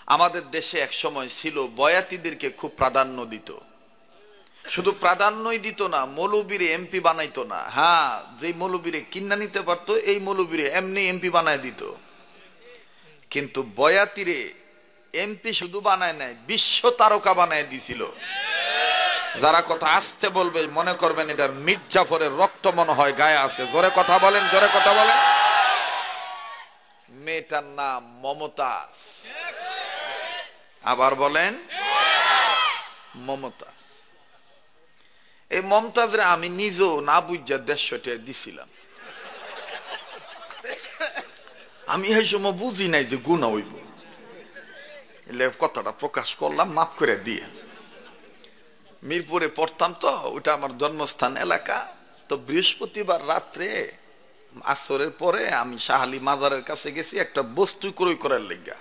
আমাদের দেশে এক সময় ছিল বয়াতিদেরকে খুব প্রাধান্য দিত। শুধু প্রাধান্যই দিত না, মৌলবীরে এমপি বানাইতো না। হ্যাঁ, যে মৌলবীরে কিনা নিতে পারতো এই মৌলবীরে এমনি এমপি বানায় দিত। কিন্তু বয়াতিরে এমপি শুধু বানায় নাই, বিশ্ব তারকা বানায় দিছিল। যারা কথা আসতে বলবে মনে করবেন এটা মির্জাফরের রক্ত মনে হয় গায়ে আছে। জোরে কথা বলেন, জোরে কথা বলেন। মেয়েটার নাম মমতাজ। আবার বলেন মমতাজ। এই মমতাজরে আমি নিজেও না বুঝা 150 টাকা দিছিলাম। আমি এই সময় বুঝি নাই যে গুণা হইব, কথাটা প্রকাশ করলাম, মাফ করে দিয়ে। মিরপুরে পড়তাম তো, ওটা আমার জন্মস্থান এলাকা। তো বৃহস্পতিবার রাত্রে আসরের পরে আমি শাহালি মাজারের কাছে গেছি একটা বস্তু ক্রয় করার লেগা।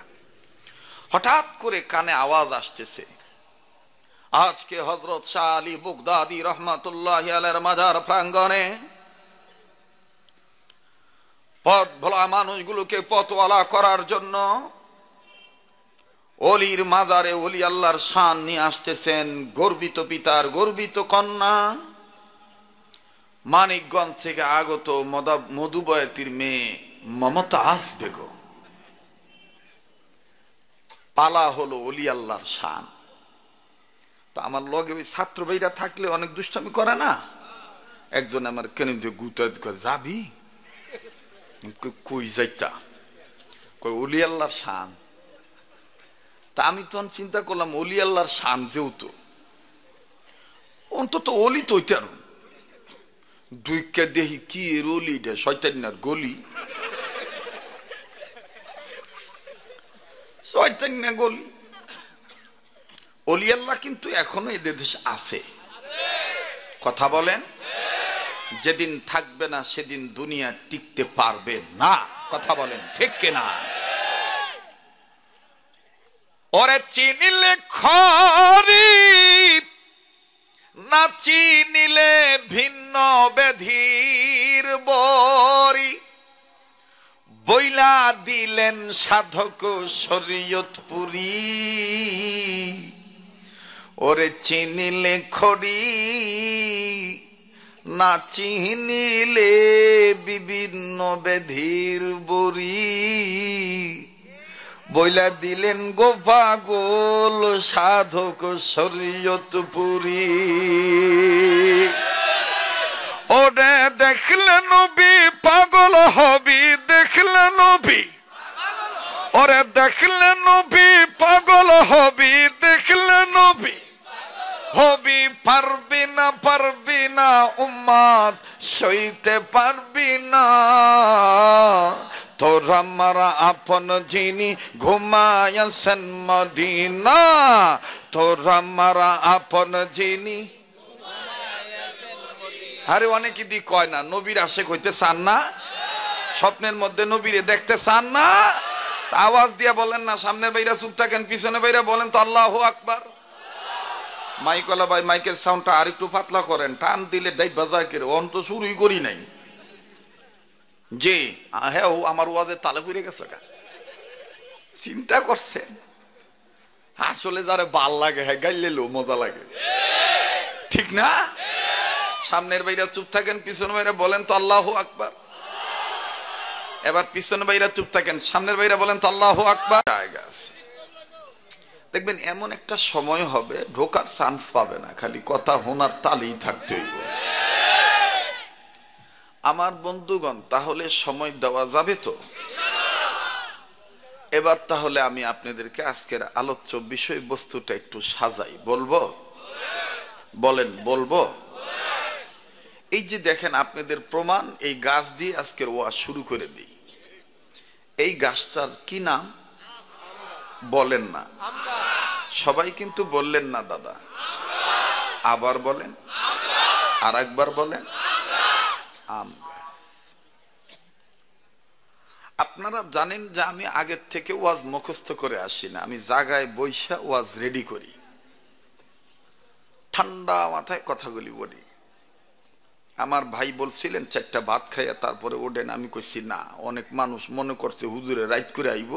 হঠাৎ করে কানে আওয়াজ আসতেছে, আজকে হযরত শাহ আলী বাগদাদী রাহমাতুল্লাহি আলাইহির মাজার প্রাঙ্গণে পথ ভোলা মানুষগুলোকে পথওয়ালা করার জন্য অলির মাজারে অলি আল্লাহর শান নিয়ে আসতেছেন গর্বিত পিতার গর্বিত কন্যা, মানিকগঞ্জ থেকে আগত মধুবয়াতির মেয়ে মমতাজ বেগম। পালা হলো অলি আল্লাহর শান। তো আমার লগে ওই ছাত্র ভাইরা থাকলে অনেক দুষ্টামি করে না। একজন আমার কেন গুতা যাবি, কই যাইতা, কই অলি আল্লাহর শান। তা আমি তখন চিন্তা করলাম অলি আল্লাহর শান যেহেতু, অন্তত অলি তো ওইটার দুইকা দেখি কি এর অলি, শয়তানিয়ার গলি, শয়তানিয়া গলি। অলি আল্লাহ কিন্তু এখনো এদের দেশে আছে। কথা বলেন, যেদিন থাকবে না সেদিন দুনিয়া টিকতে পারবে না। কথা বলেন ঠিক কিনা? ওরে চিনিলে খরি না চিনিলে ভিন্ন বেধির বরি, বইলা দিলেন সাধক শরীয়তপুরী। ওরে চিনিলে খড়ি না চিনিলে বিভিন্ন বেধির বরি, বইলা দিলেন গো পাগল সাধক শরীয়তপুরী। ওরে দেখলে নবী পাগল হবি, দেখলে নবী, ওরে দেখলে নবী পাগল হবি, দেখলে নবী হবি, পারবি না পারবি না উম্মত সইতে পারবি না। তোর আমার আপন যিনি ঘুমায়াছেন মদিনা, তোর আমার আপন যিনি। আরে অনেকে দি কয় না নবীর আশেক হইতে চান না, স্বপ্নের মধ্যে নবীরে দেখতে চান না, আওয়াজ দিয়া বলেন না। সামনের বাইরা চুপ থাকেন, পিছনে বাইরা বলেন তো আল্লাহু আকবার। মাইকওয়ালা ভাই মাইকের সাউন্ডটা আর একটু পাতলা করেন, টান দিলে ডাইব বাজায় করে। অন তো শুরুই করি নাই যে হ্যাঁ আমার ওয়াজে তালে পড়ে গেছে। চিন্তা করছেন আসলে যারা ভাল লাগে হ্যাঁ গাইলে মজা লাগে, ঠিক না? সামনের বাইরা চুপ থাকেন, পিছনে বাইরা বলেন তো আল্লাহু আকবার। এবার পিছনে বাইরা চুপ থাকেন, সামনের বাইরা বলেন তো আল্লাহু আকবার। দেখবেন এমন একটা সময় হবে ঢোকার চান্স পাবে না, খালি কথা হোনার তালেই থাকতে হইব। আমার বন্ধুগণ, তাহলে সময় দেওয়া যাবে তো? এবার তাহলে আমি আপনাদেরকে আজকের আলোচ্য বিষয়বস্তুটা একটু সাজাই, বলবো? বলেন বলবো? এই যে দেখেন আপনাদের প্রমাণ, এই গাছ দিয়ে আজকের ওয়াজ শুরু করে দিই। এই গাছটার কি নাম বলেন না? সবাই কিন্তু বললেন না দাদা, আবার বলেন, আর একবার বলেন। আম গাছ। আপনারা জানেন যে আমি আগের থেকে ওয়াজ মুখস্থ করে আসি না, আমি জায়গায় বৈশা ওয়াজ রেডি করি, ঠান্ডা মাথায় কথাগুলি বলি। আমার ভাই বলছিলেন 4টা ভাত খাইয়া তারপরে ওঠেন। আমি কইছি না, অনেক মানুষ মনে করছে হুজুরে রাইট করে আইব,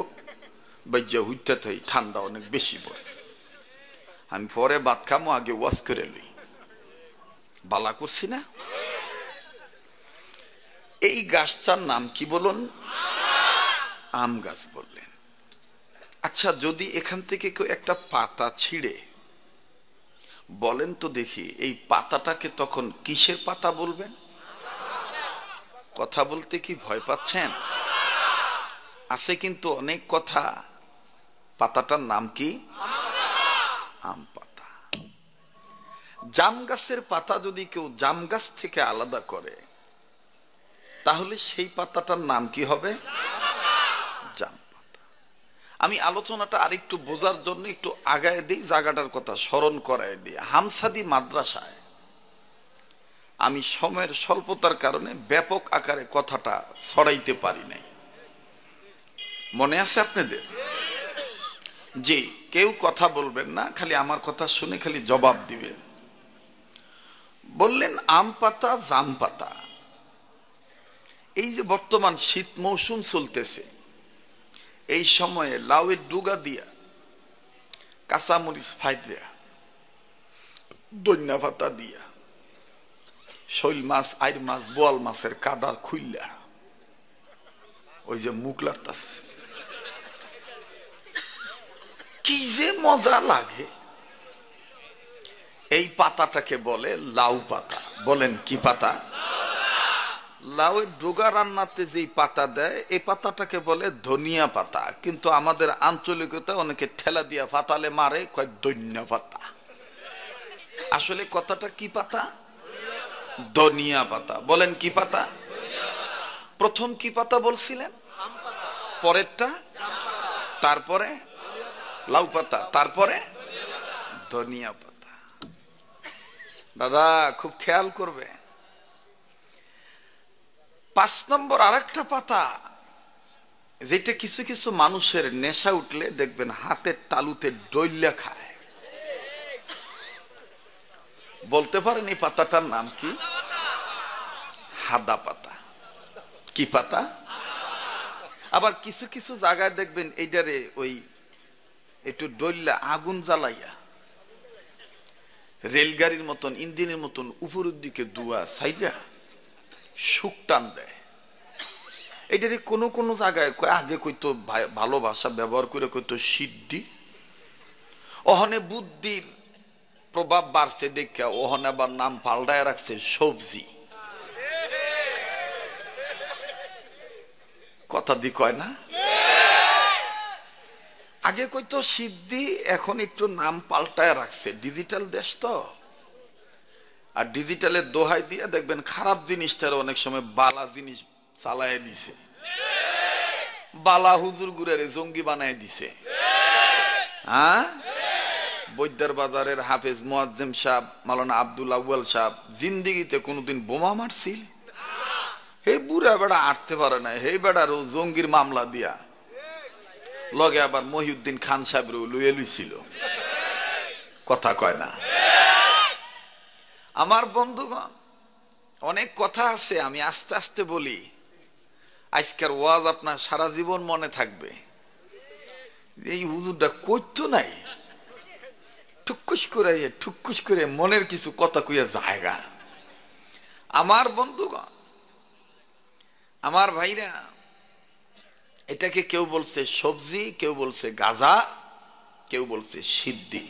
বাইজা হুইটা থাই, ঠান্ডা অনেক বেশি পড়ছে। আমি পরে ভাত খামো, আগে ওয়াশ করে লই। বালা করছি না? এই গাছটার নাম কি বলুন? আম গাছ বললেন। আচ্ছা, যদি এখান থেকে কেউ একটা পাতা ছিঁড়ে, বলেন তো দেখি এই পাতাটাকে তখন কিসের পাতা বলবেন? কথা বলতে কি ভয় পাচ্ছেন? আছে কিন্তু অনেক কথা। পাতাটার নাম কি? আম পাতা। জাম গাছের পাতা যদি কেউ জাম গাছ থেকে আলাদা করে, তাহলে সেই পাতাটার নাম কি হবে? জাম পাতা। আমি আলোচনাটা আরেকটু বোঝার জন্য একটু আগায় দিই, জায়গাটার কথা স্মরণ করায় দিই। হামসাদি মাদ্রাসায় আমি সময়ের স্বল্পতার কারণে ব্যাপক আকারে কথাটা ছড়াইতে পারি নাই। মনে আছে আপনাদের? যে কেউ কথা বলবেন না, খালি আমার কথা শুনে খালি জবাব দিবেন। বললেন আম পাতা, জাম পাতা। এই যে বর্তমান শীত মৌসুম চলতেছে, এই সময়ে লাউয়ের ডুগা দিয়া, কাঁচামরিচ ফাইয়া, ধনিয়া পাতা দিয়া, শৈল মাছ, আইর মাছ, বোয়াল মাছের কাদা খুইলা ওই যে মুখ লাগতাছে, কি যে মজা লাগে। এই পাতাটাকে বলে লাউ পাতা। বলেন কি পাতা? লাউয়ের ডোগা রান্নাতে যেই পাতা দেয়, এই পাতাটাকে বলে ধনিয়া পাতা। কিন্তু আমাদের আঞ্চলিকতা অনেকে ঠেলা দিয়া পাতালে মারে, কয় ধনিয়া পাতা। আসলে কথাটা কি পাতা? ধনিয়া পাতা। বলেন কি পাতা? প্রথম কি পাতা বলছিলেন? পরেরটা, তারপরে লাউ পাতা, তারপরে ধনিয়া পাতা। দাদা খুব খেয়াল করবে। 5 নম্বর আরেকটা পাতা, যেটা কিছু কিছু মানুষের নেশা উঠলে দেখবেন হাতের তালুতে ডইল্লা খায়। বলতে পারেন এই পাতাটার নাম কি? হাদা পাতা। কি পাতা? আবার কিছু কিছু জায়গায় দেখবেন এইটারে ওই একটু ডইল্লা আগুন জ্বালাইয়া রেলগাড়ির মতন, ইঞ্জিনের মতন উপরের দিকে দুয়া সাইডা শুক টান দেয়। এইটারে কোনো কোনো জায়গায় আগে কইতো ভালো ভাষা ব্যবহার করে কইতো সিদ্ধি। ওহনে বুদ্ধির প্রভাব বাড়ছে দেখা ওহনে আবার নাম পাল্টায় রাখছে সবজি। কথা দি কয় না? আগে কইতো সিদ্ধি, এখন একটু নাম পাল্টায় রাখছে। ডিজিটাল দেশ তো, আর ডিজিটালের দোহাই দিয়ে দেখবেন খারাপ জিনিসটার অনেক সময় বালা জিনিস চালায় দিছে। বালা হুজুর গুরের জঙ্গি বানায় দিছে। হ্যাঁ, বৈদ্যার বাজারের হাফেজ মুয়াজ্জেম সাহেব, মাওলানা আব্দুল আউয়াল সাহেব জিন্দিগিতে কোনোদিন বোমা মারছিল? হে বুড়া বেড়া আটতে পারে না, হে বেড়ারও জঙ্গির মামলা দিয়া লগে আবার মহিউদ্দিন খান সাহেবরও লুয়ে লুইছিল। কথা কয় না? আমার বন্ধুগণ, অনেক কথা আছে, আমি আস্তে আস্তে বলি। আজকের ওয়াজ আপনার সারা জীবন মনে থাকবে। এই হুজুরটা কইতো নাই, ঠুকুস করে মনের কিছু কথা কইয়া জায়গা। আমার বন্ধুগণ, আমার ভাইরা, এটাকে কেউ বলছে সবজি, কেউ বলছে গাজা, কেউ বলছে সিদ্ধি।